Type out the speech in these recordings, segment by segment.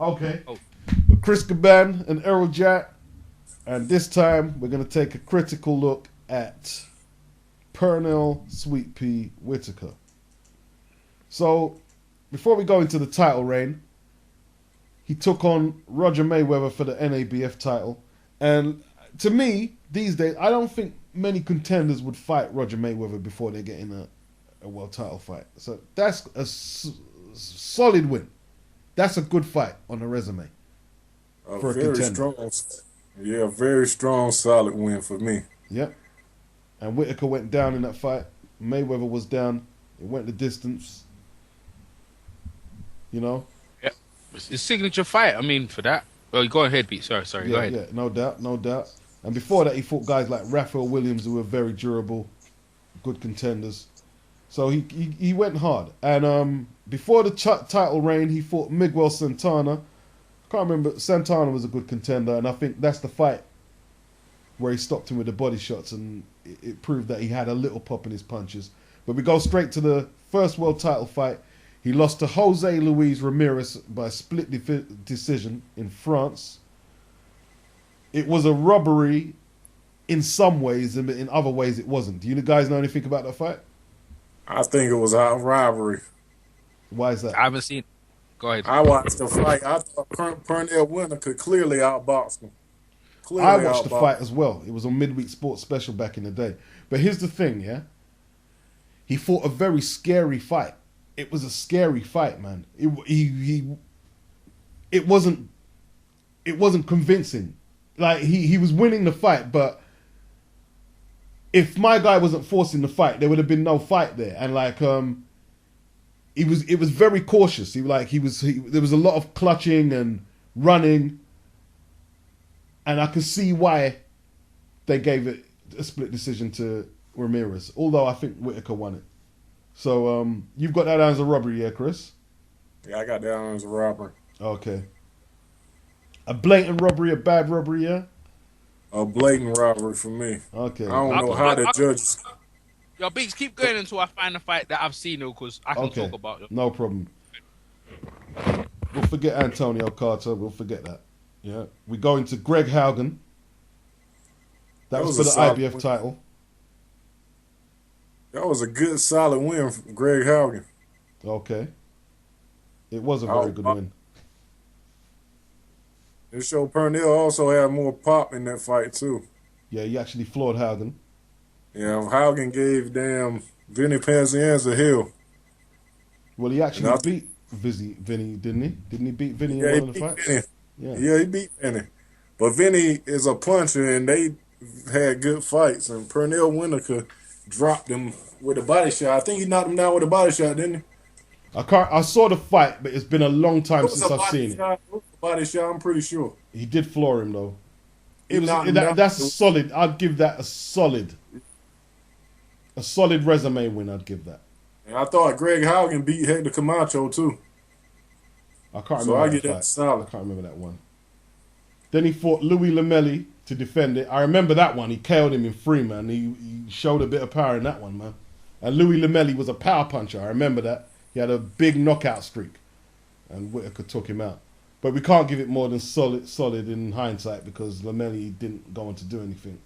Okay. Oh, Chris Caban and Errol Jack. And this time we're going to take a critical look at Pernell Sweet Pea Whitaker. So, before we go into the title reign, he took on Roger Mayweather for the NABF title. And to me, these days, I don't think many contenders would fight Roger Mayweather before they get in a world title fight. So that's a solid win. That's a good fight on the resume A for a very contender. strong, yeah, very strong, solid win for me. Yep. And Whitaker went down in that fight. Mayweather was down. It went the distance. You know? yeah. It's his signature fight. I mean, for that. Well, go ahead, Pete. Sorry. Go Yeah, ahead. yeah, no doubt, no doubt. And before that, he fought guys like Raphael Williams, who were very durable, good contenders. So he went hard. And before the title reign, he fought Miguel Santana. I can't remember. Santana was a good contender, and I think that's the fight where he stopped him with the body shots, and it proved that he had a little pop in his punches. But we go straight to the first world title fight. He lost to Jose Luis Ramirez by a split decision in France. It was a robbery in some ways, and in other ways it wasn't. Do you guys know anything about that fight? I think it was a rivalry. Why is that? I haven't seen. Go ahead. I watched the fight. I thought Pernell Whitaker could clearly outbox him. I Clearly watched the outbox. fight as well. It was on Midweek Sports Special back in the day. But here's the thing, yeah? He fought a very scary fight. It was a scary fight, man. It wasn't convincing. Like he was winning the fight, but if my guy wasn't forcing the fight, there would have been no fight there. And like it was very cautious. There was a lot of clutching and running, and I can see why they gave it a split decision to Ramirez. Although I think Whitaker won it. So you've got that down as a robbery, yeah, Chris? Yeah, I got that on as a robbery. Okay. A blatant robbery, a bad robbery, yeah? A blatant robbery for me. Okay. I don't know how the judges. Yo, Beats, keep going until I find a fight that I've seen, though, because I can Okay. talk about it. No problem. We'll forget Antonio Carter. We'll forget that. Yeah. We go into Greg Haugen. That was for a the solid IBF win. title. That was a good, solid win from Greg Haugen. Okay. It was a very good win. It showed Pernell also had more pop in that fight too. Yeah, he actually floored Haugen. Yeah, Haugen gave damn Vinny Pazienza hell. Well, he actually And I- beat Vinny, didn't he? Didn't he beat Vinny Yeah, in he one of the beat fights? Vinny. Yeah. Yeah, he beat Vinny. But Vinny is a puncher, and they had good fights. And Pernell Whitaker dropped him with a body shot. I think he knocked him down with a body shot, didn't he? I saw the fight, but it's been a long time It was since a I've body seen it. shot. It was a body shot, I'm pretty sure. He did floor him though. He It was knocked him down. that's solid. I'd give that a solid resume win. I'd give that. And I thought Greg Haugen beat Hector Camacho too. I can't So remember I that get that fight. solid. I can't remember that one. Then he fought Louis Lamelli to defend it. I remember that one. He KO'd him in three, man. He showed a bit of power in that one, man. And Louis Lamelli was a power puncher. I remember that. He had a big knockout streak, and Whitaker took him out. But we can't give it more than solid in hindsight because Lamelli didn't go on to do anything.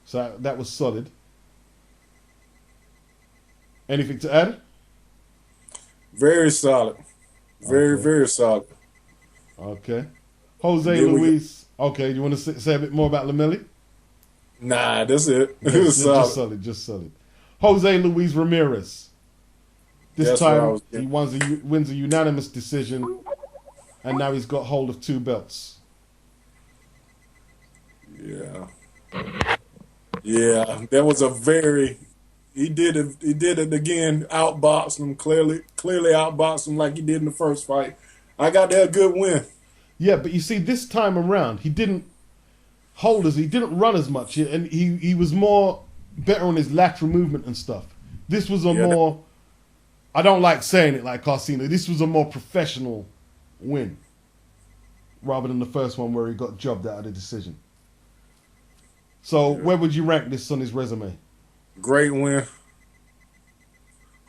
So that was solid. Anything to add? Very solid. Very, Okay. very solid. Okay. Jose Then we- Luis. Okay, you want to say a bit more about Lamelli? Nah, that's it. It was Just solid. solid, just solid. Jose Luis Ramirez. This That's what I time was he getting. wins a unanimous decision, and now he's got hold of 2 belts. Yeah. Yeah, that was a very. He did it. He did it again. Outboxed him clearly. Clearly outboxed him like he did in the first fight. I got that good win. Yeah, but you see, this time around he didn't hold as he didn't run as much, and he was more better on his lateral movement and stuff. This was a Yeah, more. I don't like saying it like Carcino. This was a more professional win, rather than the first one where he got jobbed out of the decision. So, where would you rank this on his resume? Great win.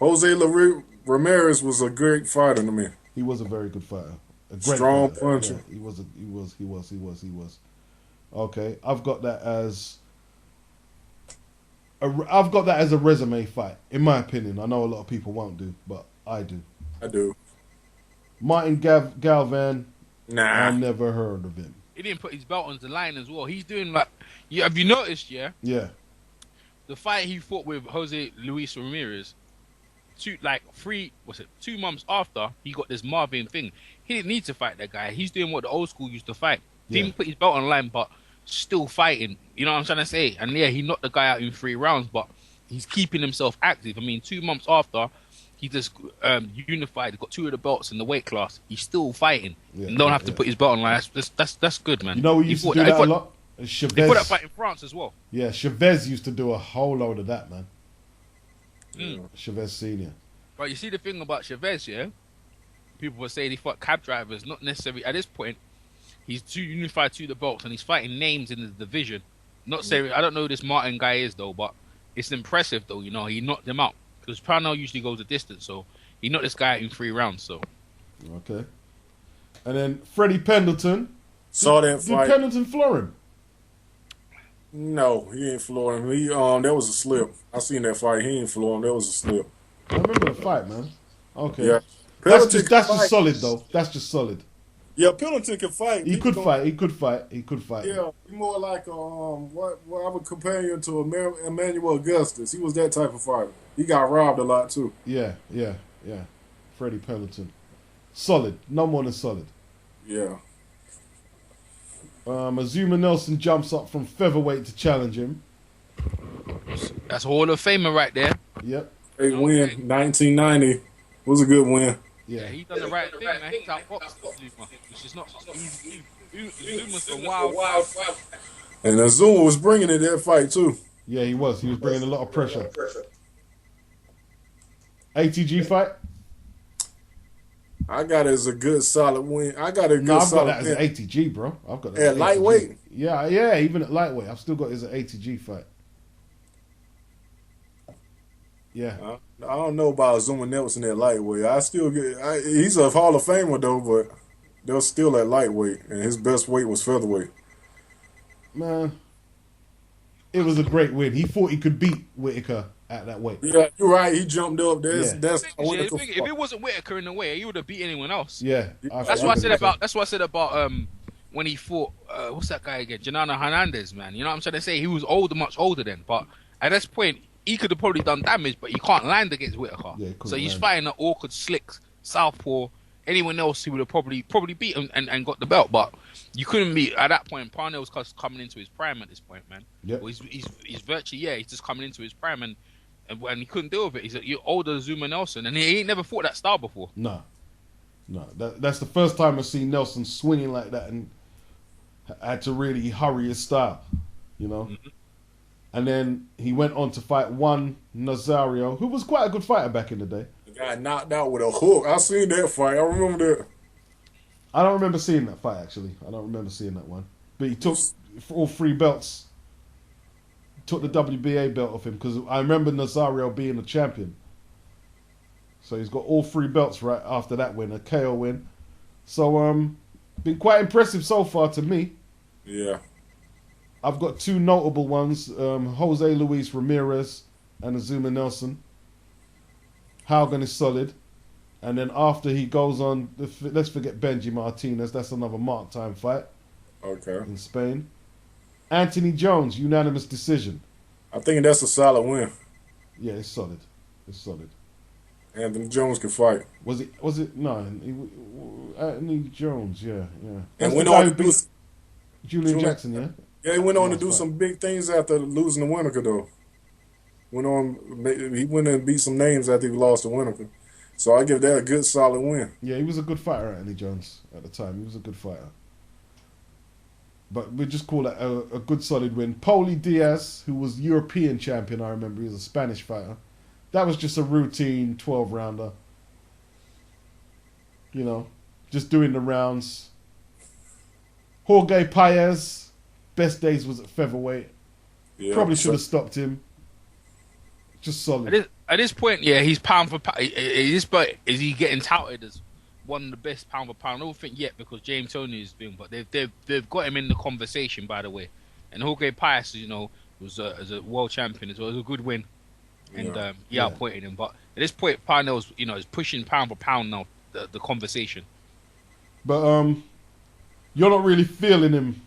Ramirez was a great fighter to me. He was a very good fighter. A great Strong fighter. puncher. Yeah, he was. Okay, I've got that as a resume fight, in my opinion. I know a lot of people won't do, but I do. I do. Martin Galvan, I Nah. never heard of him. He didn't put his belt on the line as well. He's doing like, yeah. Have you noticed? Yeah, Yeah, the fight he fought with Jose Luis Ramirez, 2 months after he got this Marvin thing. He didn't need to fight that guy. He's doing what the old school used to fight. Yeah. Didn't put his belt on the line, but still fighting. You know what I'm trying to say? And yeah, he knocked the guy out in 3 rounds, but he's keeping himself active. I mean, 2 months after he just unified, got 2 of the belts in the weight class. He's still fighting. Yeah, And don't have to put his belt on the line. That's good, man. you know we used to do that a lot. They put Chavez. that fight in France as well. Yeah, Chavez used to do a whole load of that, man. Mm. Chavez Senior. But you see the thing about Chavez, yeah? People were saying he fought cab drivers, not necessarily at this point. He's too unified to the belts and he's fighting names in the division. Not saying I don't know who this Martin guy is though, but it's impressive though, you know, he knocked him out. Because Pernell usually goes a distance, so he knocked this guy out in 3 rounds, so Okay. And then Freddie Pendleton. Saw that Did fight. Pendleton floor him? No, he ain't flooring him. That was a slip. I seen that fight. He ain't flooring him. That was a slip. I remember the fight, man. Okay. Yeah. That's Pendleton just can fight. solid though. That's just solid. Yeah, Pendleton can fight. He could fight. Yeah, he more like what I would compare him to Emmanuel Augustus. He was that type of fighter. He got robbed a lot too. Yeah. Freddie Pendleton. Solid. No more than solid. Yeah. Azuma Nelson jumps up from featherweight to challenge him. that's Hall of Famer right there. Yep. Great win, 1990. Was a good win. Yeah, he done the right thing, man. He outboxed Zuma, which is not easy. Zuma's a wild. And Azuma was bringing it that fight too. Yeah, he was. He was bringing a lot of pressure. ATG fight? I got it as a good solid win. I got a good No, I've got solid that as an win. ATG, bro. I've got that At as lightweight? ATG. Yeah, even at lightweight. I've still got it as an ATG fight. Yeah. I don't know about Azuma Nelson at lightweight. He's a Hall of Famer though, but they're still at lightweight, and his best weight was featherweight. Man, it was a great win. He thought he could beat Whitaker at that weight. Yeah, you're right. He jumped up. Yeah. If it wasn't Whitaker in the way, he would have beat anyone else. Yeah. That's what I said about when he fought what's that guy again? Janana Hernandez, man. You know what I'm trying to say? He was much older then, but at this point he could have probably done damage, but he can't land against Whitaker. Yeah, so he's land. fighting an awkward, slick southpaw. Anyone else he would have probably beat him and got the belt, but you couldn't beat at that point. Pernell was coming into his prime at this point, man. Yep. Well, he's virtually he's just coming into his prime and he couldn't deal with it. He's you're older Zuma Nelson, and he ain't never fought that style before. No. That's the first time I've seen Nelson swinging like that and had to really hurry his style, you know. Mm-hmm. And then he went on to fight Juan Nazario, who was quite a good fighter back in the day. The guy knocked out with a hook. I seen that fight. I remember that. I don't remember seeing that fight, actually. I don't remember seeing that one. But he took all 3 belts. Took the WBA belt off him because I remember Nazario being a champion. So he's got all 3 belts right after that win, a KO win. So, been quite impressive so far to me. Yeah. I've got 2 notable ones, Jose Luis Ramirez and Azuma Nelson. Haugen is solid. And then after he goes on, let's forget Benji Martinez. That's another mark time fight Okay. in Spain. Anthony Jones, unanimous decision. I think that's a solid win. Yeah, it's solid. Anthony Jones can fight. Was it? No, Anthony Jones, yeah. And That's went the guy on who to do. beat Julian Jackson, yeah? Yeah, he went on to Nice do fight. some big things after losing to Whitaker, though. He went and beat some names after he lost to Whitaker. So I give that a good, solid win. Yeah, he was a good fighter, Anthony Jones, at the time. He was a good fighter. But we just call that a good, solid win. Poli Diaz, who was European champion, I remember. He was a Spanish fighter. That was just a routine 12-rounder. You know, just doing the rounds. Jorge Paez, best days was at featherweight. Yeah, Probably should have stopped him. Just solid. At this point, yeah, he's pound for pound. But is he getting touted as one of the best pound for pound. I don't think yet because James Toney is doing, but they've got him in the conversation, by the way. And Jorge Pius, was as a world champion as well. It was a good win, and Yeah. he Yeah. outpointed him. But at this point, Parnell's is pushing pound for pound now the conversation. But you're not really feeling him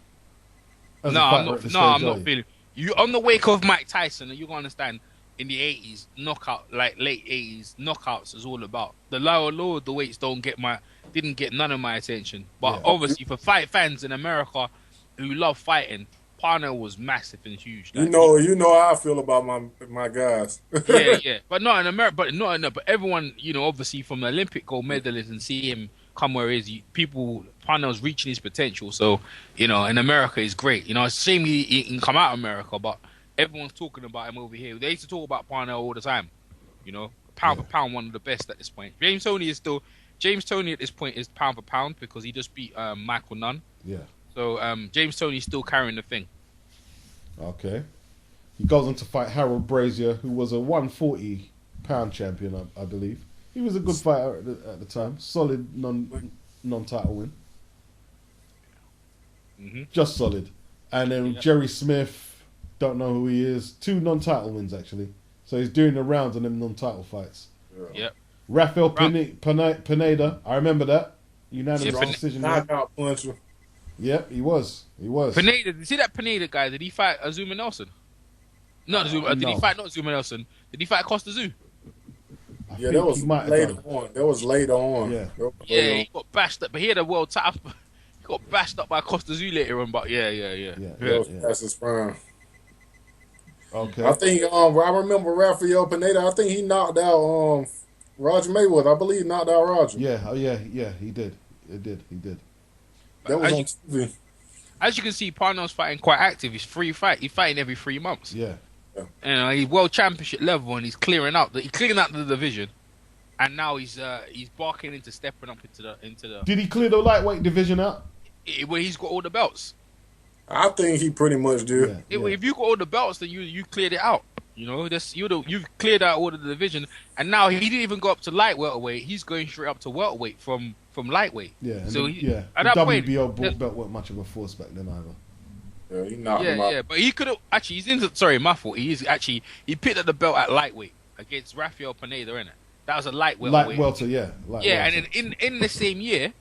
as a fighter at this stage, I'm are not you? feeling. You on the wake of Mike Tyson, and you gonna understand. In the 80s, late 80s, knockouts is all about. The lower the weights didn't get none of my attention. But Yeah. obviously, for fight fans in America who love fighting, Parnell was massive and huge. You Like, know how I feel about my guys. yeah. But not in America. But everyone, obviously from the Olympic gold medalist and see him come where he is, Parnell's reaching his potential. So, in America is great. It's a shame he can come out of America, but everyone's talking about him over here. They used to talk about Parnell all the time. Pound for pound, one of the best at this point. James Toney at this point is pound for pound because he just beat Michael Nunn. Yeah. So James Toney's still carrying the thing. Okay. He goes on to fight Harold Brazier, who was a 140-pound champion, I believe. He was a good fighter at the time. Solid non-title win. Mm-hmm. Just solid. And then Jerry Smith, don't know who he is. 2 non-title wins, actually. So he's doing the rounds on them non-title fights. Yep. Rafael Pineda, I remember that. Unanimous Yeah, decision. Knockout puncher. Yep, he was. Pineda, you see that Pineda guy? Did he fight Azuma Nelson? Not Azuma. Did no. he fight not Azuma Nelson? Did he fight Costa Zoo? I Yeah, think that was he might have later done. on. That was later on. Yeah. Yeah, he got bashed up, but he had a world title. He got bashed up by Costa Zoo later on. But yeah. That was past his prime. Okay. I think I remember Rafael Pineda. I think he knocked out Roger Mayweather. I believe he knocked out Roger. Yeah, he did. That was on TV. As you can see, Parnell's fighting quite active. He's free fight. He's fighting every 3 months. Yeah. And he's world championship level, and he's clearing out the division. And now he's barking into stepping up into the Did he clear the lightweight division out? where he's got all the belts. I think he pretty much did. If you got all the belts, then you cleared it out. You've cleared out all of the division, and now he didn't even go up to light welterweight. He's going straight up to welterweight from lightweight. Yeah. So The at that point, WBO belt weren't much of a force back then either. Yeah, he knocked him out. But he could have actually. He's into. Sorry, my fault. He picked up the belt at lightweight against Rafael Pineda, innit? That was a light welterweight. Light welter, yeah. And then in the same year,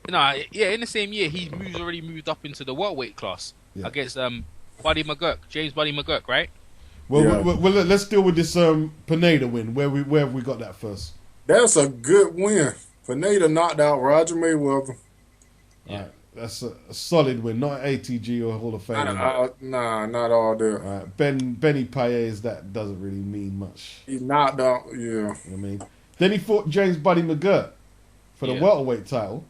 in the same year, he's already moved up into the welterweight class against Buddy McGurk, James Buddy McGurk, right? Well, let's deal with this Pineda win. Where have we got that first? That's a good win. Pineda knocked out Roger Mayweather. Yeah. Right. That's a solid win, not ATG or Hall of Fame. Nah, not all there. All right. Benny Paez, that doesn't really mean much. He knocked out, yeah. You know what I mean? Then he fought James Buddy McGurk for the welterweight title.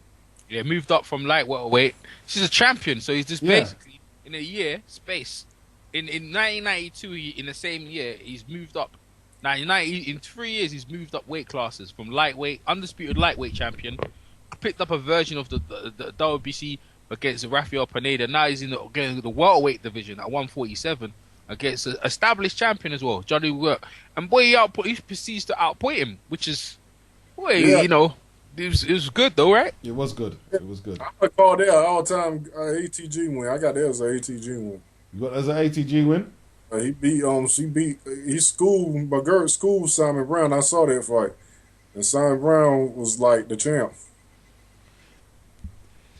Yeah, moved up from light welterweight. He's a champion, so he's just basically in a year space. In 1992, in the same year, he's moved up. Now in 3 years, he's moved up weight classes from lightweight, undisputed lightweight champion, picked up a version of the WBC against Rafael Pineda. Now he's in the welterweight division at 147 against an established champion as well, Johnny Work. And boy, he proceeds to outpoint him, which is, it was good though, right? It was good. I would call that an all-time ATG win. I got that as an ATG win. You got that as an ATG win? He schooled McGurk schooled Simon Brown. I saw that fight, and Simon Brown was like the champ.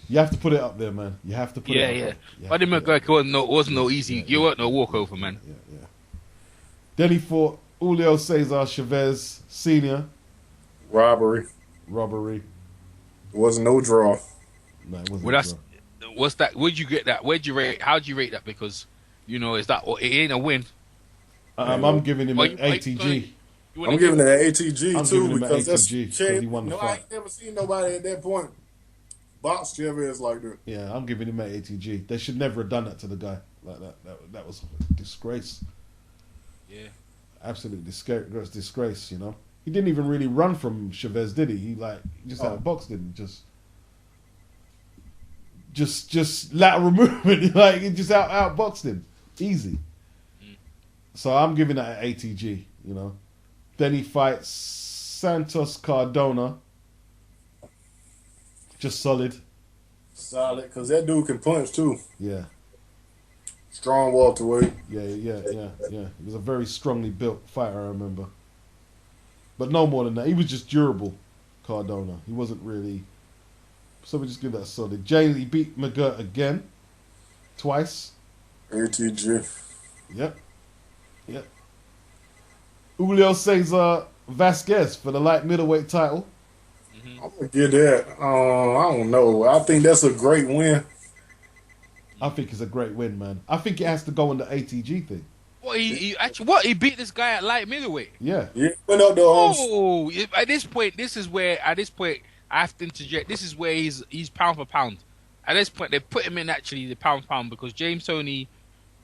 You have to put it up there, man. You have to put it up there. Buddy McGurk wasn't no easy. You weren't no walkover, man. Yeah. Then he fought Julio Cesar Chavez Sr. Robbery. It wasn't no draw. No, it wasn't. Well, what's that? Where'd you get that? Where'd you rate? How'd you rate that? Because is that it ain't a win. I'm giving him an ATG. I'm giving it an ATG too because he won the fight. I ain't never seen nobody at that point box Chavez like that. Yeah, I'm giving him an ATG. They should never have done that to the guy like that. That was a disgrace. Yeah, absolute disgrace. He didn't even really run from Chavez, did he? He just outboxed him, just lateral movement. He just outboxed him, easy. So I'm giving that an ATG. Then he fights Santos Cardona. Just solid. Solid, because that dude can punch too. Yeah. Strong welterweight. Yeah. He was a very strongly built fighter, I remember. But no more than that. He was just durable, Cardona. He wasn't really. So we just give that solid. James, he beat McGirt again. Twice. ATG. Yep. Julio Cesar Vasquez for the light middleweight title. I'm going to get that. I don't know. I think that's a great win. I think it's a great win, man. I think it has to go on the ATG thing. What he beat this guy at light middleweight? Yeah. Went up the Oh, at this point I have to interject. This is where he's pound for pound. At this point, they put him in actually the pound for pound because James Toney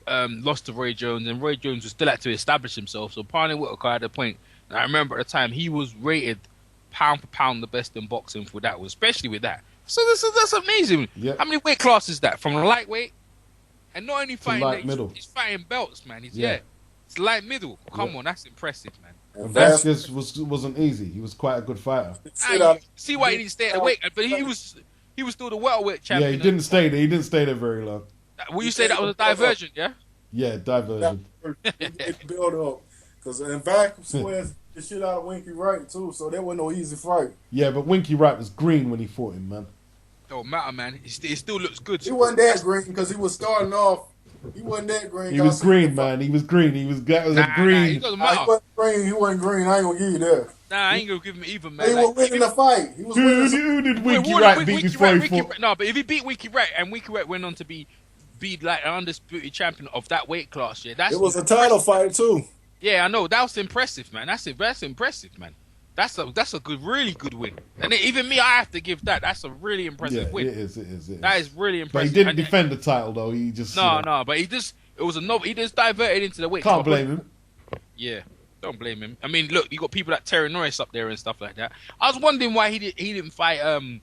lost to Roy Jones, and Roy Jones was still had to establish himself. So Pernell Whitaker had a point. And I remember at the time he was rated pound for pound the best in boxing for that, especially with that. So that's amazing. Yep. How many weight classes is that? From lightweight, and not only fighting light middle. He's fighting belts, man. Yeah. It's light middle. Come on, that's impressive, man. And Vasquez wasn't easy. He was quite a good fighter. See why he didn't stay at the weight, but he was still the welterweight champion. Yeah, he didn't stay there. He didn't stay there very long. Will you say that was a diversion? Yeah. Yeah, diversion. It built up. Because in fact, swears the shit out of Winky Wright too, so that wasn't no easy fight. Yeah, but Winky Wright was green when he fought him, man. Don't matter, man. It still looks good. He wasn't that green because he was starting off. He wasn't that green. He was green, man. He was green. That was a green. It doesn't He matter. wasn't green. He wasn't green. I ain't gonna give you that. I ain't gonna give him even, man. He was winning the fight. He was winning. Who did Winky Wright beat before he fought? No, but if he beat Winky Wright and Winky Wright went on to be like an undisputed champion of that weight class, it was a title fight too. Yeah, I know. That was impressive, man. That's impressive, man. That's a really good win. And even me, I have to give that. That's a really impressive win. It is. That is really impressive. But he didn't defend the title though. He just but he just he just diverted into the weight class. Can't blame him. Yeah, don't blame him. I mean, look, you got people like Terry Norris up there and stuff like that. I was wondering why he didn't fight Melvin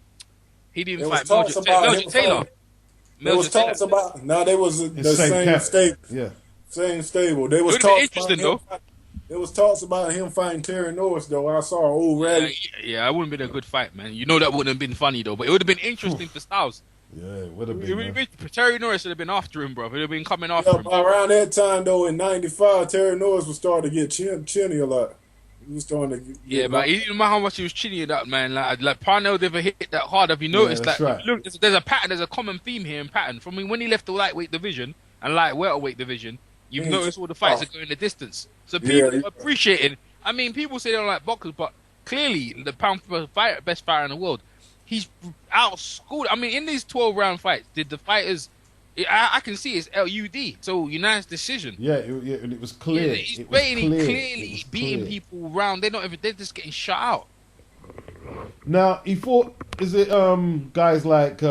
Taylor. There was talks about they was the same stable. Yeah. Same stable. There was talks about him fighting Terry Norris though. I saw old Rally. Yeah, it wouldn't have been a good fight, man. You know that wouldn't have been funny though, but it would have been interesting for Styles. Yeah, it would have been. Terry Norris would have been after him, bro. He would have been coming after him. Around that time though, in '95, Terry Norris was starting to get chinny a lot. He was starting to get but he didn't matter how much he was chinny that man. Like Pernell never hit that hard. Have you noticed that? Right. Look, there's a pattern. There's a common theme here in pattern. From when he left the lightweight division and light welterweight division, you've noticed all the fights are going the distance. So people appreciate it. I mean, people say they don't like boxers, but clearly the pound for fighter, best fighter in the world, he's outscored. I mean, in these 12-round fights, did the fighters? I can see it's LUD, so unanimous decision. Yeah, and it was clear. He's clearly beating people around. They're just getting shut out. Now he fought. Is it guys like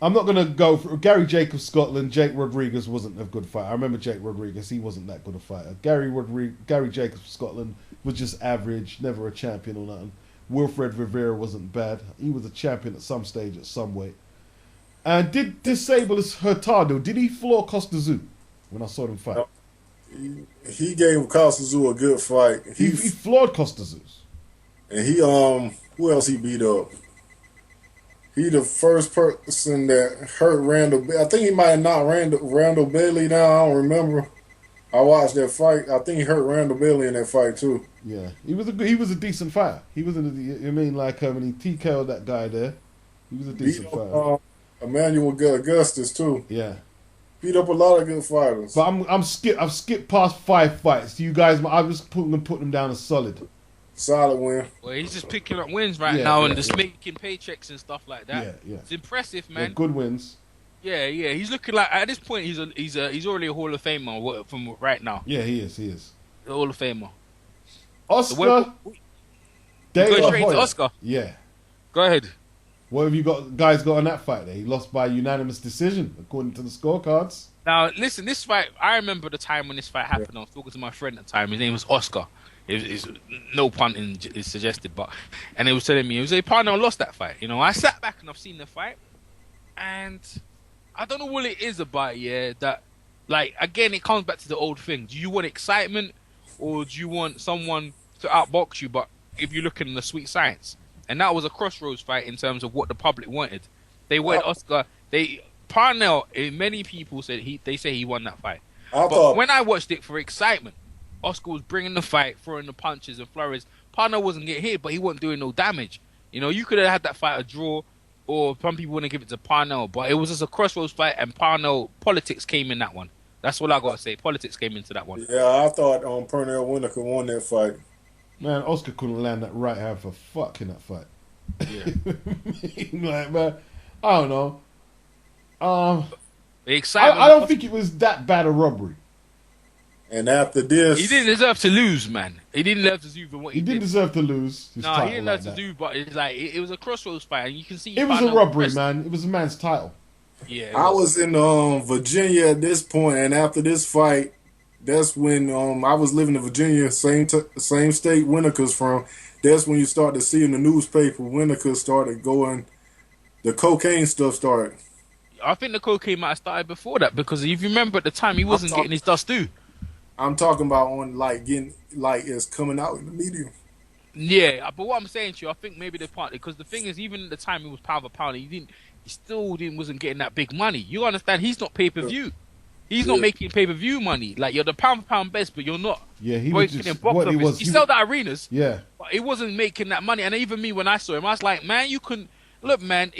I'm not gonna go for Gary Jacobs Scotland. Jake Rodriguez wasn't a good fighter. I remember Jake Rodriguez. He wasn't that good a fighter. Gary Jacobs Scotland was just average, never a champion or nothing. Wilfred Rivera wasn't bad. He was a champion at some stage at some weight. And did Disable's Hurtado, did he floor Costa Zoo when I saw them fight? He gave Costa Zoo a good fight. He floored Costa Zoo. And he who else he beat up? He the first person that hurt Randall. I think he might have knocked Randall Bailey down. I don't remember. I watched that fight. I think he hurt Randall Bailey in that fight too. Yeah, he was a decent fighter. He was when he TKO'd that guy there, he was a decent fighter. Emmanuel Augustus too. Yeah, beat up a lot of good fighters. But I've skipped past 5 fights. You guys, I'm just putting them down as solid. Solid win. Well, he's just picking up wins now and just making paychecks and stuff like that. Yeah. It's impressive, man. Yeah, good wins. Yeah. He's looking like at this point he's already a Hall of Famer from right now. Yeah, he is. The Hall of Famer. Oscar. Go straight to Oscar. Yeah. Go ahead. What have you got on that fight there? He lost by unanimous decision, according to the scorecards. Now, listen, this fight, I remember the time when this fight happened. I was talking to my friend at the time. His name was Oscar. It's no pun is suggested, and he was telling me, he was a partner lost that fight. You know, I sat back and I've seen the fight, and I don't know what it is about that, like, again, it comes back to the old thing. Do you want excitement, or do you want someone to outbox you? But if you're looking at the sweet science, and that was a crossroads fight in terms of what the public wanted. They wanted Oscar. Parnell. Many people said they say he won that fight. I But thought when I watched it for excitement, Oscar was bringing the fight, throwing the punches and flurries. Parnell wasn't getting hit, but he wasn't doing no damage. You know, you could have had that fight a draw, or some people want to give it to Parnell, but it was just a crossroads fight, and Parnell, politics came in that one. That's all I got to say. Politics came into that one. I thought Pernell Whitaker won that fight. Man, Oscar couldn't land that right hand for fuck in that fight. Yeah. Like, man, I don't know. The excitement. I don't think it was that bad a robbery. And after this, He didn't deserve to lose, man. He didn't deserve to lose for what He he didn't did. deserve to lose his No, title he didn't like deserve to that. do, but it's like it was a crossroads fight, and you can see It was a Parnell robbery, pressed. man. It was a man's title. Yeah, it I was in Virginia at this point, and after this fight, that's when I was living in Virginia, same state Whitaker's from. That's when you start to see in the newspaper Whitaker started going, the cocaine stuff started. I think the cocaine might have started before that, because if you remember at the time, he wasn't getting his dust due. I'm talking about on like getting like it's coming out in the media. Yeah, but what I'm saying to you, I think maybe the part, because the thing is, even at the time he was pound for pound, he wasn't getting that big money. You understand? He's not pay per view. He's not making pay per view money. Like, you're the pound for pound best, but you're not. Yeah, he was Working in just box what he office. was. He sold out arenas, Yeah, but he wasn't making that money. And even me, when I saw him, I was like, man, you couldn't look, man.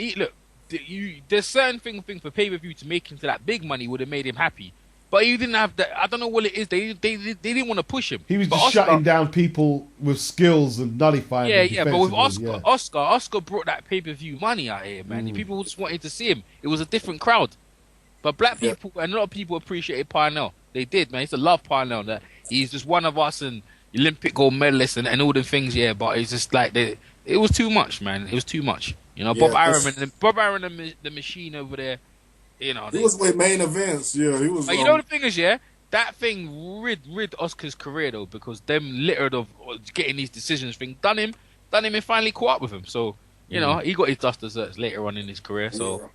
There's certain thing for pay per view to make him to that big money would have made him happy. But he didn't have that. I don't know what it is. They didn't want to push him. he was But just Oscar- shutting down people with skills and nullifying. Yeah, them but with defensively, Oscar brought that pay per view money out here, man. People just wanted to see him. It was a different crowd. But black people and a lot of people appreciated Parnell. They did, man. He used to love Parnell. That he's just one of us and Olympic gold medalist and all the things. Yeah, but it's just like it was too much, man. It was too much. You know, Bob Arum and the machine over there. You know, He was with main events. Yeah, he was. but you know the thing is, that thing rid Oscar's career though, because them littered of getting these decisions thing done him and finally caught up with him. So you know he got his dust deserts later on in his career. So,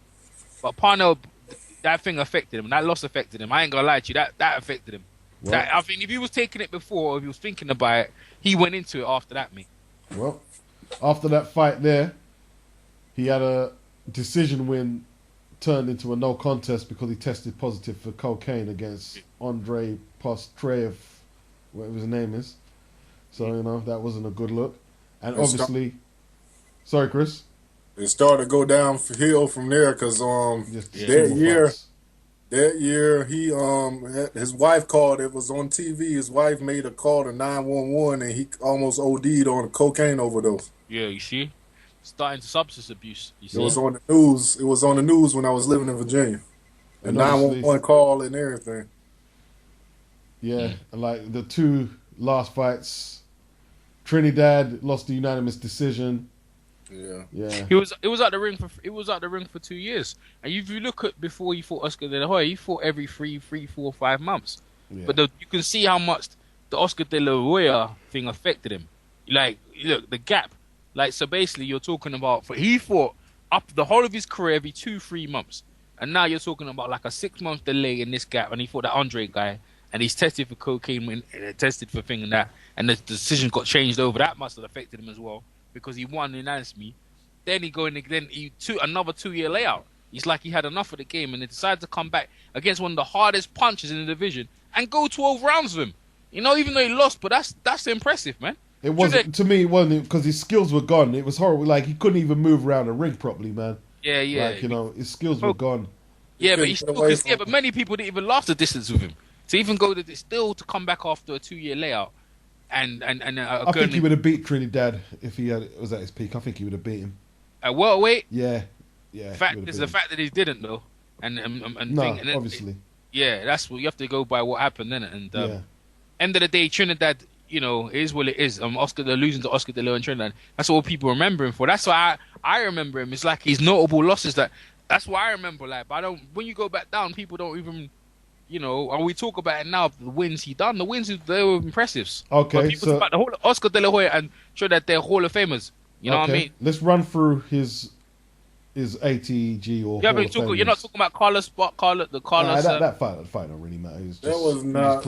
but Parnell, that thing affected him. That loss affected him. I ain't gonna lie to you. That affected him. Well, I think if he was taking it before, or if he was thinking about it, he went into it after that. Me. well, after that fight there, he had a decision win turned into a no contest because he tested positive for cocaine against Andrei Postrev, whatever his name is. So, you know, that wasn't a good look. And obviously, sorry, Chris. It started to go downhill from there because Just that year he his wife called. It was on TV. His wife made a call to 911 and he almost OD'd on a cocaine overdose. Yeah, you see, starting to substance abuse. You see? It was on the news. It was on the news when I was living in Virginia. The And 911 call and everything. Yeah, and like the two last fights, Trinidad lost the unanimous decision. Yeah. It was at the ring for 2 years. And if you look at before he fought Oscar De La Hoya, he fought every 3, 4, 5 months. Yeah. But you can see how much the Oscar De La Hoya thing affected him. Like, look, the gap. Like, so basically, you're talking about he fought up the whole of his career every 2, 3 months, and now you're talking about like a 6-month delay in this gap. And he fought that Andre guy, and he's tested for cocaine, tested for thing and that, and the decision got changed over. That must have affected him as well, because he won unanimously. Then he took another 2-year layout. He's like he had enough of the game, and he decided to come back against one of the hardest punchers in the division and go 12 rounds with him. You know, even though he lost, but that's impressive, man. It wasn't, to me, it wasn't, because his skills were gone. It was horrible. Like, he couldn't even move around the ring properly, man. Yeah. Like, you know, his skills were gone. Yeah, but many people didn't even last the distance with him. To even go to come back after a 2-year layout, and I think he would have beat Trinidad if he was at his peak. I think he would have beat him. At welterweight. Yeah. The fact that he didn't though, obviously. Yeah, that's what you have to go by. What happened then, and Yeah. end of the day, Trinidad, you know, is what it is. They're losing to Oscar De La Hoya and Trinidad. That's all people remember him for. That's why I remember him. It's like his notable losses. That's why I remember. Like, but I don't. When you go back down, people don't even. You know, and we talk about it now. The wins he done, they were impressive. Okay, but people talk about the whole Oscar De La Hoya and show that they're Hall of Famers. You know what I mean? Let's run through his ATG or. Yeah, but you're not talking about Carlos. That fight don't really matter. That was not.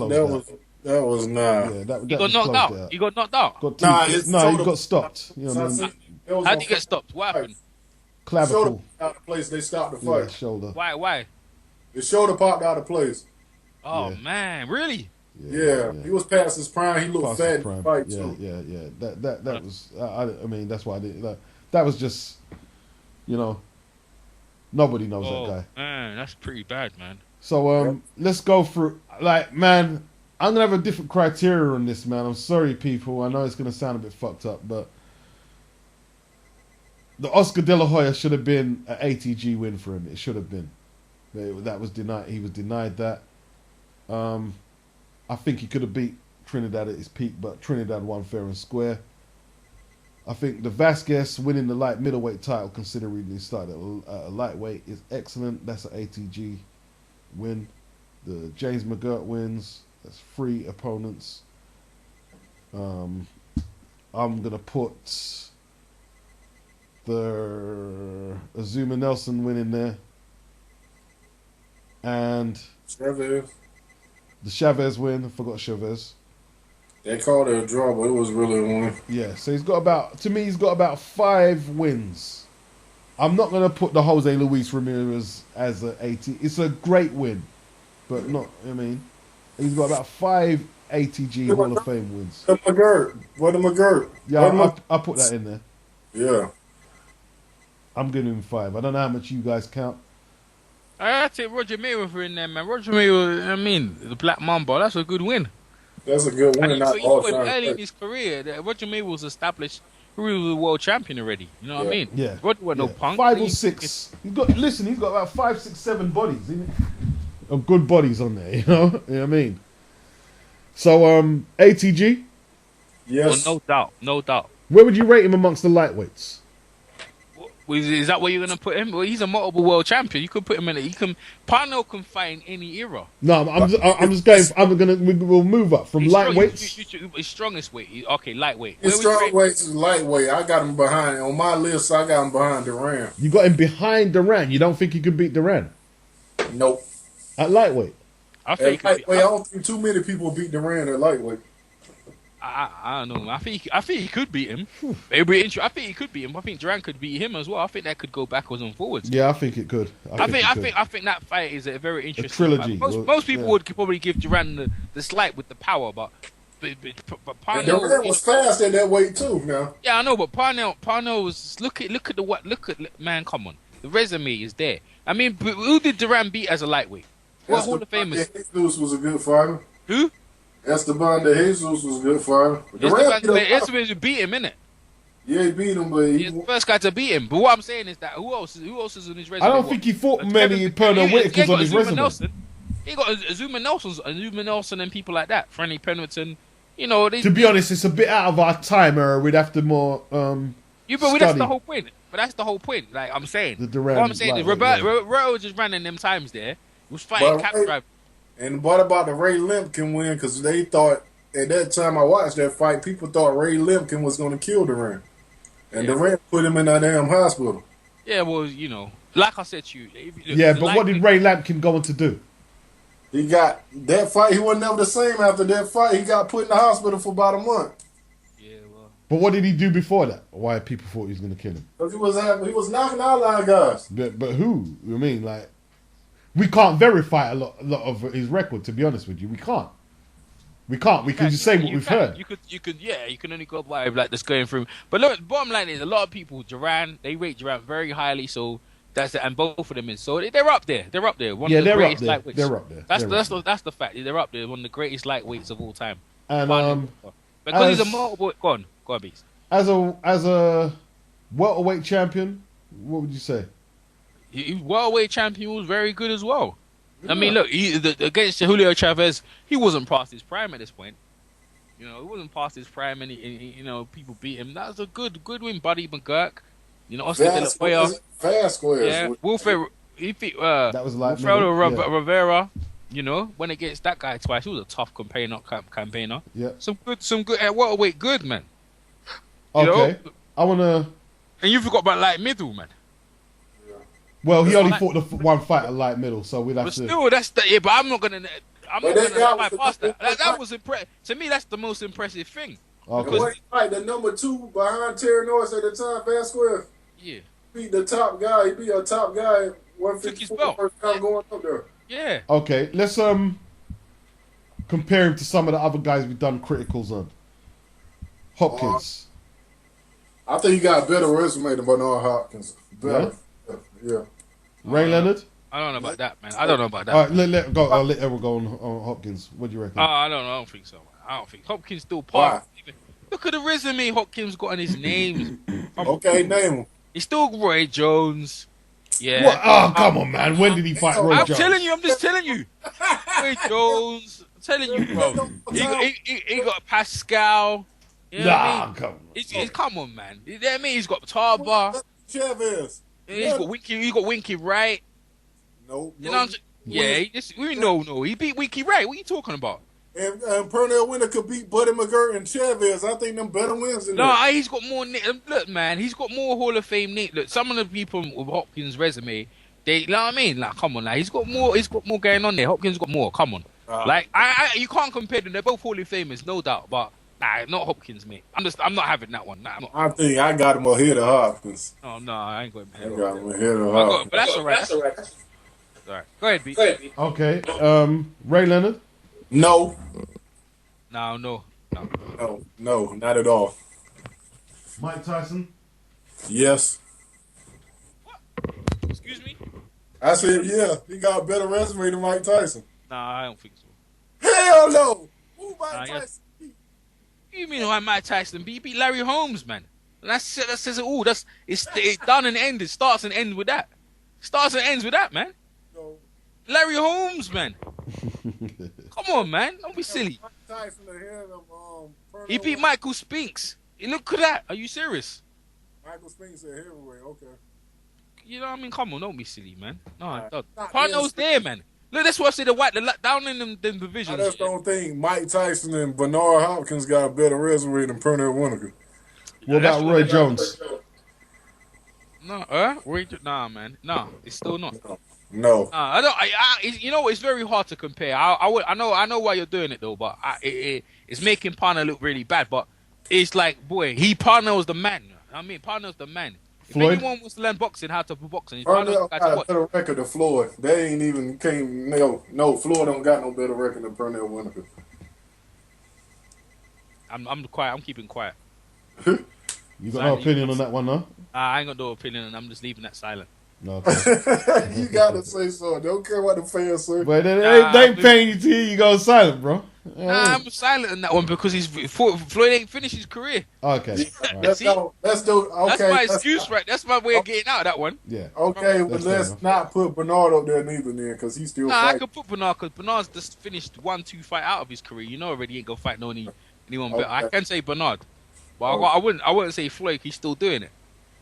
That was not. Yeah, He got knocked out. He got knocked out. He got stopped. You know what I mean? It was How on did he get stopped? What fight. happened? Shoulder Clavicle. popped out of place. They stopped the Yeah, fight. shoulder. Why? The shoulder popped out of place. Oh Yeah. man, really? Yeah, he was past his prime. He looked Past fat his in the prime. fight Yeah, too. yeah. That was. I mean, that's why I didn't. That was just. You know. Nobody knows Oh that guy. man, that's pretty bad, man. So Yep. let's go through. Like, man, I'm gonna have a different criteria on this, man. I'm sorry, people. I know it's gonna sound a bit fucked up, but the Oscar De La Hoya should have been an ATG win for him. It should have been. That was denied. He was denied that. I think he could have beat Trinidad at his peak, but Trinidad won fair and square. I think the Vasquez winning the light middleweight title, considering he started at a lightweight, is excellent. That's an ATG win. The James McGirt wins. That's 3 opponents. I'm gonna put the Azuma Nelson win in there, and Chavez. the Chavez win. I forgot Chavez. They called it a draw, but it was really a win. Yeah, so he's got about 5 wins. I'm not gonna put the Jose Luis Ramirez as a AT. It's a great win, but not. I mean, he's got about 5 ATG Hall of Fame wins. The McGirt. What the McGirt? Yeah, I put that in there. Yeah. I'm giving him 5. I don't know how much you guys count. I take Roger Mayweather in there, man. Roger Mayweather, I mean, the Black Mamba, that's a good win. That's a good win. And Not he all put him time. early in his career. Roger Mayweather was established. He was a world champion already. You know what I mean? Yeah. Roger wasn't no punk. 5 or 6. He's got about 5, 6, 7 bodies. Of good bodies on there. You know what I mean? So ATG, Yes. Oh, no doubt. where would you rate him amongst the lightweights? Is that where you're gonna put him? Well, he's a multiple world champion. You could put him in. Pernell can fight in any era. No, I'm just going. We'll move up from He's lightweights. His strongest weight. Okay, lightweight. His Where would you strong rate- weight is lightweight. I got him behind. On my list, I got him behind Duran. You got him behind Duran. You don't think he could beat Duran Nope. at lightweight? I think. At lightweight, I don't think too many people beat Duran at lightweight. I don't know. I think he could beat him. It'd be interesting. I think he could beat him. I think Duran could beat him as well. I think that could go backwards and forwards. Yeah, I think it could. I think that fight is a very interesting trilogy. fight. Most people would probably give Duran the slight with the power, but And Pernell Duran was fast at that weight too. Now. yeah, I know, but Pernell was look at man, come on, the resume is there. I mean, who did Duran beat as a lightweight? What Hall of Famers? Jesus was a good fighter. Who? Esteban de Jesus was a good fighter. Esteban beat him, innit? Yeah, he beat him, but He's the first guy to beat him. But what I'm saying is that who else is on his resume? I don't think he fought many Pernell Whitakers on his resume. He got Azuma Nelson and people like that. Franny Pendleton. You know, To be honest, it's a bit out of our time, or we'd have to more. that's the whole point. But that's the whole point. Like I'm saying, The Duran what I'm saying is lightweight, Roberto just ran in them times there. He was fighting cap drive. And what about the Ray Limpkin win? Because they thought, at that time I watched that fight, people thought Ray Limpkin was going to kill Duran. And Duran put him in that damn hospital. Yeah, well, you know, like I said to you. Yeah, but what did Ray Lampkin go on to do? He got that fight. He wasn't never the same after that fight. He got put in the hospital for about a month. Yeah, well. But what did he do before that? Why people thought he was going to kill him? Because he was knocking out a lot of guys. But who? I mean, like, we can't verify a lot of his record. To be honest with you, we can't. We can just say what we've heard. You can only go by like just going through. But look, bottom line is a lot of people they rate Duran very highly. So that's it, and both of them is so they're up there. They're up there. One of the greatest lightweights. They're up there. That's the fact. They're up there. One of the greatest lightweights of all time. And because he's a multiple. Go on, Beast. As a welterweight champion, what would you say? He welterweight champion was very good as well. I mean, look, against Julio Chavez, he wasn't past his prime at this point. You know, he wasn't past his prime, and you know, people beat him. That was a good win, Buddy McGurk. You know, Oscar De La Hoya. Fast squares. Yeah, Wilfred. He beat that was like Wilfredo Rivera. You know, when against that guy twice, he was a tough campaigner. Yeah, some good at welterweight, good man. Okay, I wanna. And you forgot about light middle, man. Well, he only fought the one fight at light middle, so we'd have to. But still, but I'm not gonna fight past that. That was impressive. To me, that's the most impressive thing. Okay. Because What, like the number 2 behind Terry Norris at the time, Vasquez? yeah, He the top guy. He be a top guy at took his 154 belt. first time going up there. Yeah. Okay, let's compare him to some of the other guys we've done criticals on. Hopkins. I think he got a better resume than Bernard Hopkins. Better. Yeah. Ray Leonard. I don't know about that, man. I don't know about that. All right, let go. I'll let Errol go on Hopkins. What do you reckon? I don't know. I don't think so. Man. I don't think Hopkins still Why? part. Look at the resume Hopkins got on his name. Okay, name him. He's still Roy Jones. Yeah. What? Oh, come on, man. When did he fight Roy I'm Jones? telling you. I'm just telling you. Roy Jones. I'm telling you, bro. He got Pascal. You know what I mean? Come on. Come on, man. You know what I mean? He's got Tarba. Chavez. He's got Winky. He got Winky Wright. No. You know what I'm saying? Yeah, we know. No, he beat Winky Wright. What are you talking about? And Pernell Whitaker beat Buddy McGirt and Chavez. I think them better wins than that. He's got more. Look, man, he's got more Hall of Fame. Look, some of the people with Hopkins' resume, you know what I mean? Like, come on, now he's got more. He's got more going on there. Hopkins got more. Come on, you can't compare them. They're both Hall of Famers, no doubt. But not Hopkins, mate. I'm not having that one. Nah, I'm not. I think I got him ahead of Hopkins. Oh no, I ain't going. I got him ahead of Hopkins. But that's all right. That's all right. All right. Go ahead, B. Okay. Ray Leonard. No, No, not at all. Mike Tyson. Yes. Excuse me? I said, yeah, he got a better resume than Mike Tyson. Nah, I don't think so. Hell no. Who Mike Tyson? You mean why Mike Tyson beat? He beat Larry Holmes, man. And that says it all. It's done and ended. It starts and ends with that. Starts and ends with that, man. No. Larry Holmes, man. Come on, man. Don't be silly. Mike Tyson ahead of He beat Michael Spinks. Look at that. Are you serious? Michael Spinks at heavyweight. Okay. You know what I mean? Come on, don't be silly, man. No, Right. Parnell's there, man. Look, that's what I said. Down in them divisions. I just don't think Mike Tyson and Bernard Hopkins got a better resume than Pernell Whitaker. What about Roy Jones? No, nah, man. No, it's still not. No. I don't. You know, it's very hard to compare. I know why you're doing it though, but it's making Parnell look really bad. But it's like, boy, Parnell's the man. I mean, Parnell's the man. Floyd? If anyone wants to learn boxing, how to do boxing, Pernell got a better record than Floyd. They ain't even No, Floyd don't got no better record than Pernell Whitaker. I'm quiet. I'm keeping quiet. You got no opinion on that one, no? I ain't got no opinion, and I'm just leaving that silent. No. Okay. You gotta say so. Don't care what the fans say. But they ain't paying you to hear you go silent, bro. I'm silent on that one because Floyd ain't finished his career. Okay. Let's go. Let's do. Okay. That's my excuse, right? That's my way of getting out of that one. Yeah. Okay, but let's not put Bernard up there neither, then, because he's still I fighting. could put Bernard because Bernard's just finished 1-2 fight out of his career. You know already he ain't gonna fight anyone better. I can say Bernard, but I wouldn't say Floyd. He's still doing it.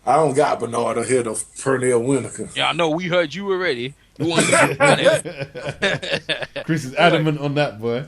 I don't got Bernard ahead of Pernell Whitaker. Yeah, I know. We heard you already. You want Chris is adamant on that, boy.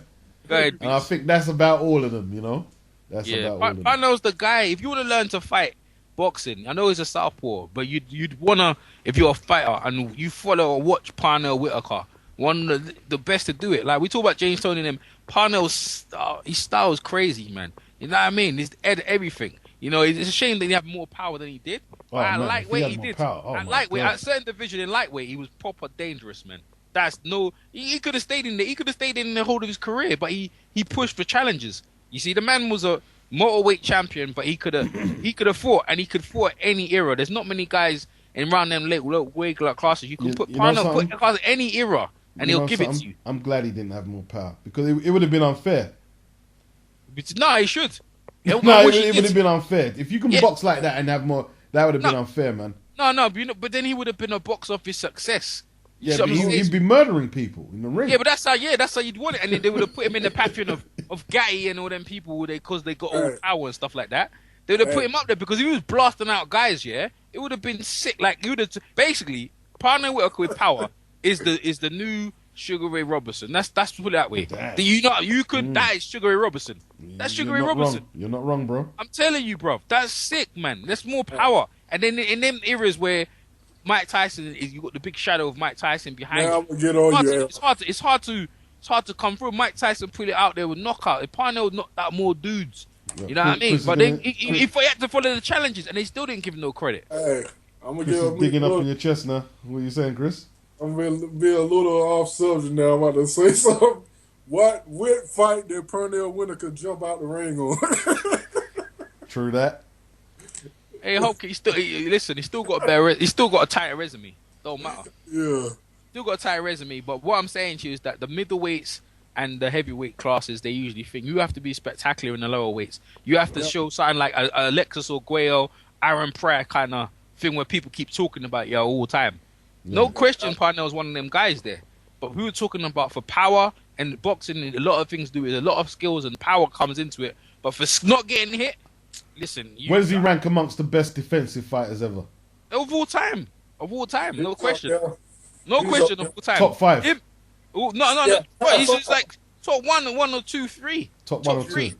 Go ahead, And I think that's about all of them, you know? That's about all of them. Pernell's the guy. If you want to learn to fight boxing, I know he's a southpaw, but you'd wanna, if you're a fighter and you follow or watch Pernell Whitaker, one of the best to do it. Like we talk about James Toney and him, Pernell's his style is crazy, man. You know what I mean? He's everything. You know, it's a shame that he had more power than he did. But at lightweight, he did. At lightweight, at a certain division in lightweight, he was proper dangerous, man. He could have stayed in there. He could have stayed in the whole of his career, but he pushed for challenges. You see, the man was a motorweight champion, but he could have fought, and he could fought any era. There's not many guys in around them weight classes. You can put Pernell across any era, and he'll give it to you. I'm glad he didn't have more power because it would have been unfair. No, he should. It would have been unfair. If you can box like that and have more, that would have been unfair, man. No, but then he would have been a box office success. Yeah, but he'd be murdering people in the ring. Yeah, but that's how you'd want it. And then they would have put him in the pantheon of Gatti and all them people because they got all power and stuff like that. They would have put him up there because if he was blasting out guys, it would have been sick. Like you would have basically Pernell Whitaker with power is the new Sugar Ray Robinson. That's put it that way. That is Sugar Ray Robinson. That's Sugar Ray Robinson. You're not wrong, bro. I'm telling you, bro. That's sick, man. That's more power. And then in them eras where Mike Tyson you got the big shadow of Mike Tyson behind you. I'm gonna get on you. It's hard to come through. Mike Tyson put it out there with knockout. If Pernell knocked out more dudes You know what I mean? Chris is But then gonna, he had to follow the challenges, and they still didn't give him no credit. Hey, I'm gonna Chris give is a digging up in little, your chest now. What are you saying, Chris? I'm gonna be a little off subject now. I'm about to say something. What fight did Pernell Whitaker jump out the ring on? True that. Hey, Hulk, listen. He still got He's still got a tighter resume. Don't matter. Yeah. Still got a tighter resume. But what I'm saying to you is that the middleweights and the heavyweight classes, they usually think you have to be spectacular in the lower weights. You have to show something like a Alexis Arguello, Aaron Prayer kind of thing where people keep talking about you all the time. No question, Pernell's one of them guys there. But we were talking about for power and boxing, a lot of things do it. A lot of skills and power comes into it. But for not getting hit, listen. Where does he rank amongst the best defensive fighters ever? Of all time. Of all time. No question. Yeah. No question of all time. Top 5. No. Yeah. But he's just like top one or two, three. Top 1 or 2.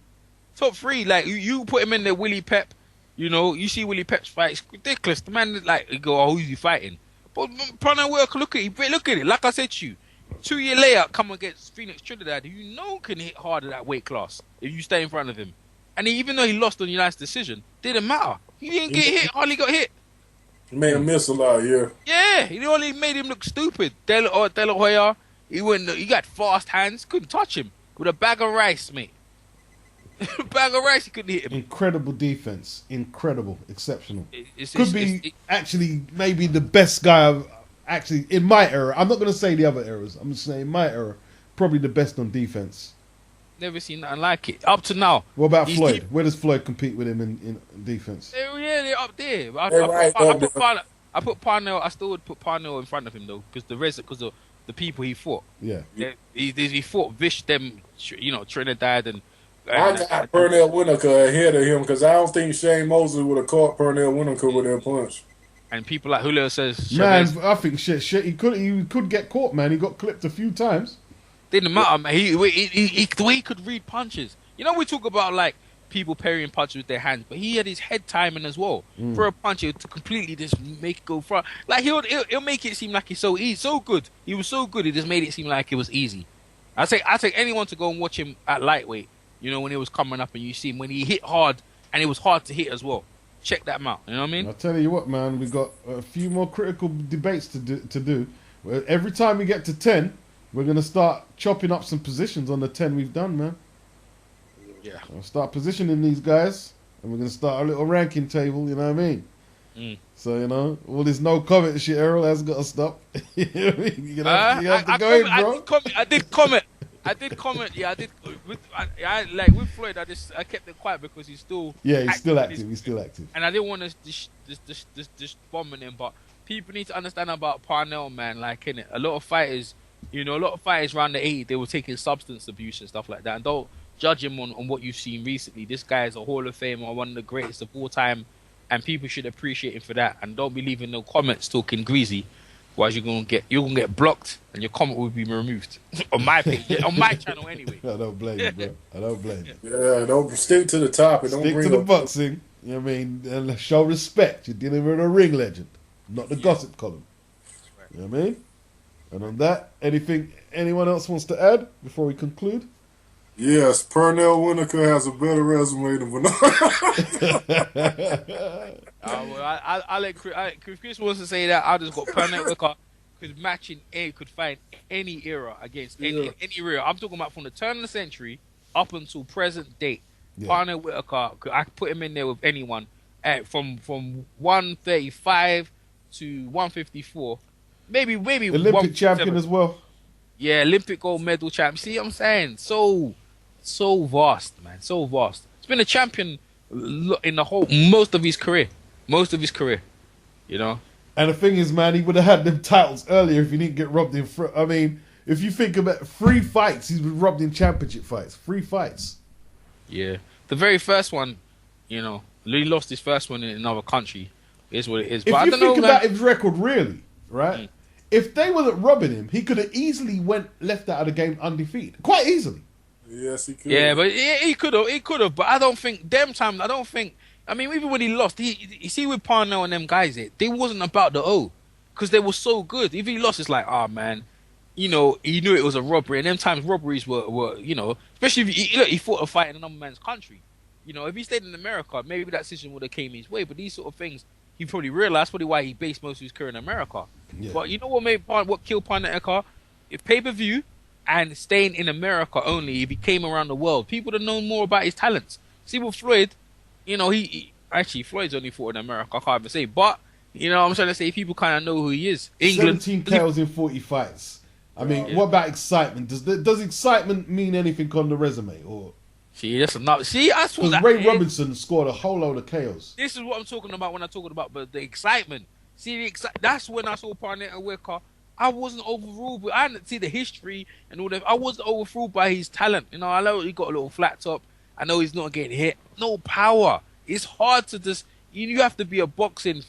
Top 3. Like you put him in there, Willie Pep. You know, you see Willie Pep's fight. It's ridiculous. The man is like, you go, oh, who's he fighting? But Pernell Whitaker, look at it. Like I said to you, 2 year layout, come against Phoenix Trinidad, who you know can hit hard at that weight class if you stay in front of him. And even though he lost on United's decision, didn't matter. He didn't get hit. Hardly got hit. He made him miss a lot, yeah. Yeah, he only made him look stupid. De La Hoya, he got fast hands, couldn't touch him with a bag of rice, mate. A bag of rice, he couldn't hit him. Incredible defense. Incredible. Exceptional. It's Actually maybe the best guy actually in my era. I'm not going to say the other eras. I'm just saying my era, probably the best on defense. Never seen nothing like it up to now. What about Floyd? Where does Floyd compete with him in defense? They're up there. I put Pernell. I still would put Pernell in front of him though, because of the people he fought. Yeah, he fought them. You know, Trinidad and. I got Pernell Whitaker ahead of him because I don't think Shane Mosley would have caught Pernell Whitaker with that punch. And people like Julio says, man, I think shit. He could get caught, man. He got clipped a few times. Didn't matter, man. The way he could read punches. You know, we talk about like people parrying punches with their hands, but he had his head timing as well. For a punch, to completely just make it go front. Like he'll make it seem like he's so easy, so good. He was so good, he just made it seem like it was easy. I take anyone to go and watch him at lightweight. You know, when he was coming up and you see him when he hit hard and it was hard to hit as well. Check that out. You know what I mean? I'll tell you what, man. We've got a few more critical debates to do. Every time we get to 10, we're going to start chopping up some positions on the 10 we've done, man. Yeah. I'll start positioning these guys, and we're going to start a little ranking table, you know what I mean? So, you know, all this no comment shit, Errol, has got to stop. You know what I mean? You have to go in, bro. I did comment. Yeah, I did. With Floyd, I kept it quiet because he's still. Yeah, he's still active. And I didn't want to just bombing him, but people need to understand about Pernell, man. Like, innit, a lot of fighters around the 80s, they were taking substance abuse and stuff like that. And don't judge him on what you've seen recently. This guy is a Hall of Famer, one of the greatest of all time, and people should appreciate him for that. And don't be leaving no comments talking greasy. Otherwise, you're gonna get blocked, and your comment will be removed on my page, on my channel anyway. I don't blame you, bro. I don't blame you. Yeah, don't stick to the topic. Don't stick bring to the boxing. You know what I mean? And show respect. You're dealing with a ring legend, not the gossip column. Right. You know what I mean? And on that, anyone else wants to add before we conclude? Yes, Pernell Whitaker has a better resume than Bernard. I'll let Chris wants to say that. I just got Pernell Whitaker could find any era against any era. I'm talking about from the turn of the century up until present date. Yeah. Pernell Whitaker, I could put him in there with anyone from 135 to 154. Maybe Olympic champion as well. Yeah, Olympic gold medal champion. See what I'm saying? So vast, man. So vast. He's been a champion in most of his career. You know? And the thing is, man, he would have had them titles earlier if he didn't get robbed in front. I mean, if you think about 3 fights, he's been robbed in championship fights. 3 fights. Yeah. The very first one, you know, he lost his first one in another country. Is what it is. But if I you don't think know, about man. his record, really, right? If they wasn't robbing him, he could have easily left out of the game undefeated. Quite easily. Yes, he could. Yeah, but he could have. But I don't think I mean, even when he lost, you see with Pernell and them guys, they wasn't about the O, because they were so good. If he lost, it's like, man, you know, he knew it was a robbery, and them times robberies were you know, especially if he fought a fight in another man's country. if he stayed in America, maybe that decision would have came his way. But these sort of things, he probably realized. Probably why he based most of his career in America. Yeah. But you know what killed Pernell Whitaker? If pay-per-view and staying in America only, if he came around the world, people would have known more about his talents. See with Floyd, he actually Floyd's only fought in America. I can't even say, but I'm trying to say people kind of know who he is. England, 17 KOs in 40 fights. I mean, what about excitement? Does excitement mean anything on the resume? Or see, that's enough. See, that's what because Ray Robinson scored a whole load of KOs. This is what I'm talking about when I'm talking about the excitement. See, that's when I saw Pernell Whitaker. I wasn't overruled, but I didn't see the history and all that. I wasn't overruled by his talent. I know he got a little flat top. I know he's not getting hit. No power. It's hard to just. You have to be a boxing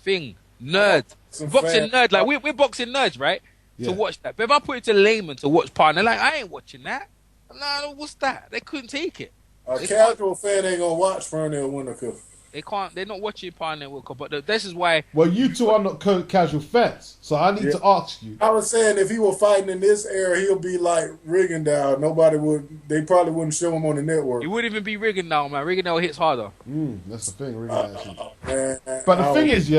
nerd, boxing nerd. Like we're boxing nerds, right? Yeah. To watch that. But if I put it to layman to watch Pernell, like I ain't watching that. No, what's that? They couldn't take it. A casual fan ain't gonna watch Pernell Whitaker. They can't. They're not watching Pernell Whitaker. But this is why. Well, you two are not casual fans, so I need to ask you. I was saying if he were fighting in this era, he'll be like Rigondeaux. They probably wouldn't show him on the network. He wouldn't even be Rigondeaux, man. Rigondeaux hits harder. That's the thing, Rigondeaux. But the thing is,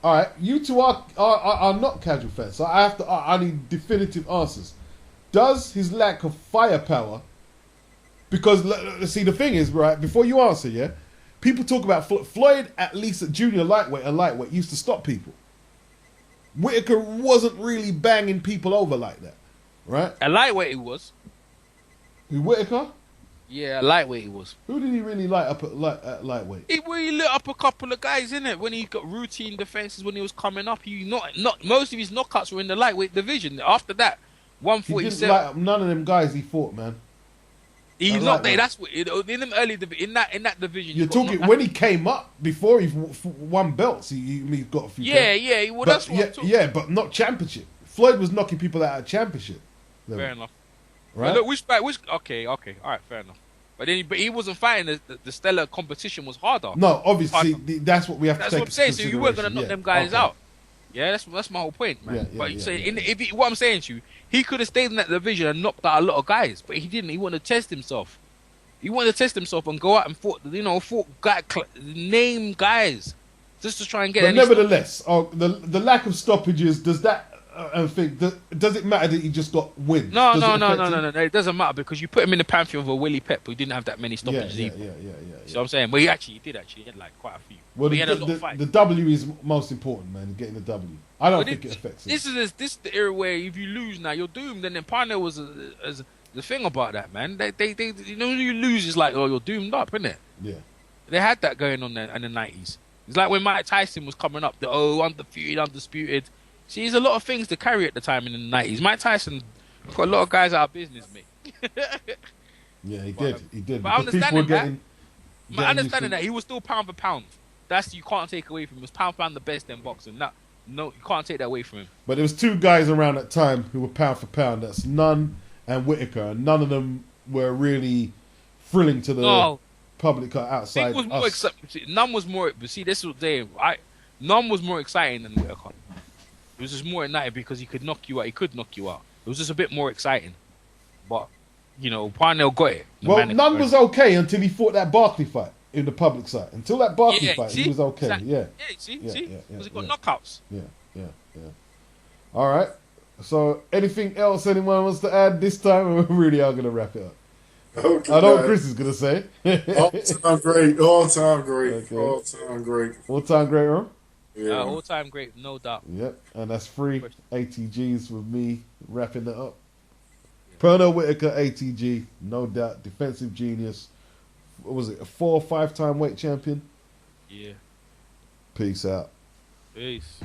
all right, you two are not casual fans, so I need definitive answers. Does his lack of firepower? Because see, the thing is, right, before you answer, people talk about Floyd, at least at junior lightweight and lightweight, used to stop people. Whitaker wasn't really banging people over like that, right? At lightweight he was. Who, Whitaker? Yeah, at lightweight he was. Who did he really light up at lightweight? He lit up a couple of guys, innit? When he got routine defenses when he was coming up, not most of his knockouts were in the lightweight division. After that, 147. He didn't light up none of them guys he fought, man. He's not there. That's what in them early in that division. You're talking when he came up before he won belts. He got a few. Yeah. Well, that's what I'm talking. Yeah, but not championship. Floyd was knocking people out of championship. Fair enough. Right. Look, okay, all right, fair enough. But he wasn't fighting. The stellar competition was harder. No, obviously that's what we have to take. That's what I'm saying. So you weren't gonna knock them guys out. Yeah, that's my whole point, man. What I'm saying to you, he could have stayed in that division and knocked out a lot of guys, but he didn't. He wanted to test himself. He wanted to test himself and go out and name guys just to try and get. But nevertheless, the lack of stoppages, does that? Does it matter that he just got wins? No. It doesn't matter because you put him in the pantheon of a Willie Pep who didn't have that many stoppages either. Yeah. So I'm saying, well, he did actually. He had like quite a few. Well, he had a lot of fights. The W is most important, man. Getting the W. I don't think it affects it. This is the era where if you lose now, you're doomed. And then Pernell was the thing about that, man. They you lose, it's like, oh, you're doomed up, isn't it? Yeah. They had that going on in the 90s. It's like when Mike Tyson was coming up, undisputed. See, there's a lot of things to carry at the time in the 90s. Mike Tyson put a lot of guys out of business, mate. Yeah, he did. But understanding that he was still pound for pound. You can't take away from him. He was pound for pound the best in boxing. No, you can't take that away from him. But there was two guys around that time who were pound for pound. That's Nunn and Whitaker. And none of them were really thrilling to the public outside us. Nunn was more... But see, this was the day. Nunn was more exciting than Whitaker. It was just more exciting because he could knock you out. It was just a bit more exciting. But, Pernell got it. Well, Nunn was okay until he fought that Barkley fight in the public side. Until that Barkley fight, he was okay. Exactly. Yeah. See? Because he got knockouts. Yeah. All right. So, anything else anyone wants to add this time? We really are going to wrap it up. Okay, I know what Chris is going to say. All-time great. Okay. All-time great. All-time great, huh? Yeah. All-time great, no doubt. Yep, and that's free ATGs with me wrapping it up. Pernell Whitaker, ATG, no doubt, defensive genius. What was it, a 4 or 5 time weight champion? Yeah. Peace out. Peace.